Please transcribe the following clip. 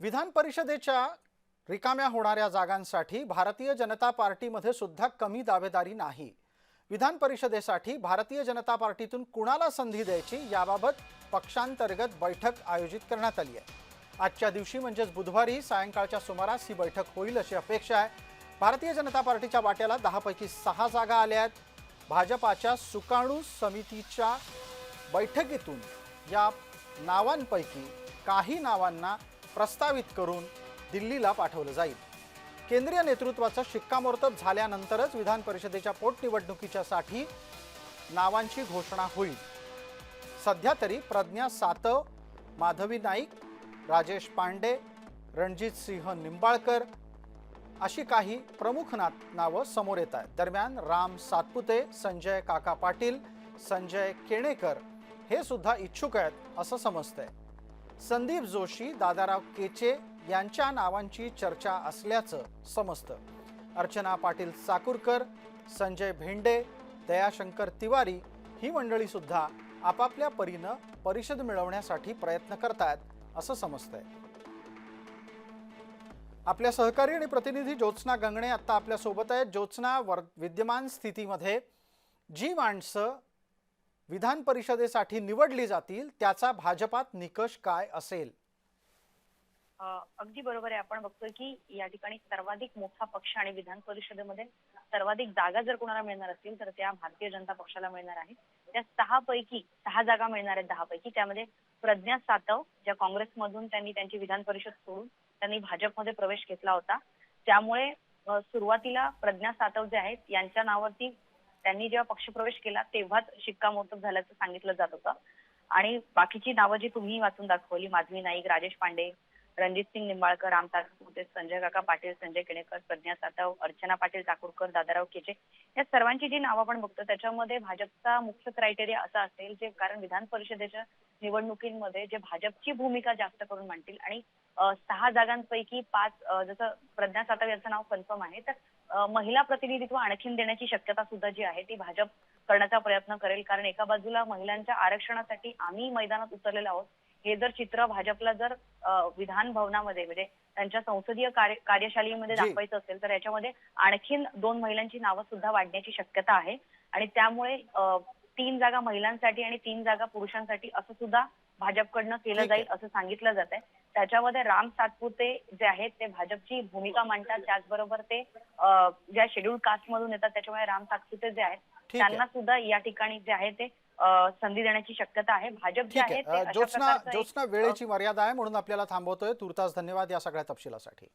विधान परिषदेच्या रिकाम्या होणाऱ्या जागांसाठी भारतीय जनता पार्टीमध्ये सुद्धा कमी दावेदारी नाही। विधान परिषदेसाठी भारतीय जनता पार्टीतून कुणाला संधी द्यायची याबाबत पक्षांतर्गत बैठक आयोजित करण्यात आली आहे। आजच्या दिवशी म्हणजेच बुधवारी सायंकाळच्या सुमारास ही बैठक होईल अशी अपेक्षा आहे। भारतीय जनता पार्टीच्या वाट्याला 10 पैकी 6 जागा आल्या आहेत। भाजपाच्या सुकाणू समितीच्या बैठकीतून या नावांपैकी काही नावांना प्रस्तावित करून दिल्लीला पाठवलं जाईल। केंद्रीय नेतृत्वाचा शिक्कामोर्तब झाल्यानंतरच विधान परिषदेच्या पोटनिवडणुकीच्यासाठी नावांची घोषणा होईल। सध्या तरी प्रज्ञा सातव, माधवी नाईक, राजेश पांडे, रणजित सिंह निंबाळकर अशी काही प्रमुख नावं समोर येत आहेत। दरम्यान राम सातपुते, संजय काका पाटील, संजय केणेकर हे सुद्धा इच्छुक आहेत असं समजतंय। संदीप जोशी, दादाराव केचे यांच्या नावांची चर्चा असल्याचं समजतं। अर्चना पाटील चाकूरकर, संजय भेंडे, दयाशंकर तिवारी ही मंडळी सुद्धा आपापल्या परीनं परिषद मिळवण्यासाठी प्रयत्न करतायत असं समजतंय। आपल्या सहकारी आणि प्रतिनिधी ज्योत्स्ना गंगणे आता आपल्या सोबत आहेत। ज्योत्स्ना, विद्यमान स्थितीमध्ये जी माणसं विधान परिषदेसाठी निवडली जातील त्याचा भाजपात निकष काय असेल? अगदी बरोबर आहे। आपण बघतोय की या ठिकाणी सर्वाधिक मोठा पक्ष आणि विधान परिषदेमध्ये सर्वाधिक जागा जर कोणाला मिळणार असतील तर त्या भारतीय जनता पक्षाला मिळणार आहे। त्या 6 पैकी 6 जागा मिळणार आहेत 10 पैकी। त्यामध्ये प्रज्ञा सातव, ज्या काँग्रेसमधून त्यांनी त्यांची विधान परिषद सोडून त्यांनी भाजपमध्ये प्रवेश घेतला होता, त्यामुळे सुरुवातीला प्रज्ञा सातव जे आहेत यांच्या नावावरती त्यांनी जेव्हा पक्षप्रवेश केला तेव्हाच शिक्कामोर्तब झाल्याचं सांगितलं जात होतं। आणि बाकीची नावं जी तुम्ही वाचून दाखवली, माधवी नाईक, राजेश पांडे, रणजित सिंह निंबाळकर, राम सातपुते, संजय काका पाटील, संजय केणेकर, प्रज्ञा सातव, अर्चना पाटील चाकूरकर, दादाराव केचे, या सर्वांची जी नावं आपण बघतो त्याच्यामध्ये भाजपचा मुख्य क्रायटेरिया असा असेल जे कारण विधान परिषदेच्या निवडणुकीमध्ये जे भाजपची भूमिका जास्त करून मांडतील आणि 6 जागांपैकी 5 जसं प्रज्ञा सातव यांचं नाव कन्फर्म आहे तर महिला प्रतिनिधित्व आणखीन देण्याची शक्यता सुद्धा जी आहे ती भाजप करण्याचा प्रयत्न करेल। कारण एका बाजूला महिलांच्या आरक्षणासाठी आम्ही मैदानात उतरलेलो आहोत हे जर चित्र भाजपला जर विधान भवनामध्ये म्हणजे त्यांच्या संसदीय कार्यशाळेमध्ये दाखवायचं असेल तर याच्यामध्ये आणखीन 2 महिलांची नावं सुद्धा वाढण्याची शक्यता आहे। आणि त्यामुळे 3 जागा महिलांसाठी आणि 3 जागा पुरुषांसाठी असं सुद्धा भाजपकडनं केलं जाईल असं सांगितलं जात आहे। त्याच्यामध्ये राम सातपुते जे आहेत ते भाजपची भूमिका मांडतात, त्याचबरोबर ते ज्या शेड्यूल कास्ट मधून येतात त्याच्यामुळे राम सातपुते जे आहेत त्यांना सुद्धा या ठिकाणी जे आहे ते संधी देण्याची शक्यता आहे। भाजप जे आहे ते ज्योत्स्ना, वेळेची मर्यादा आहे म्हणून आपल्याला थांबवतोय। तुर्तास धन्यवाद या सगळ्या तपशिलासाठी।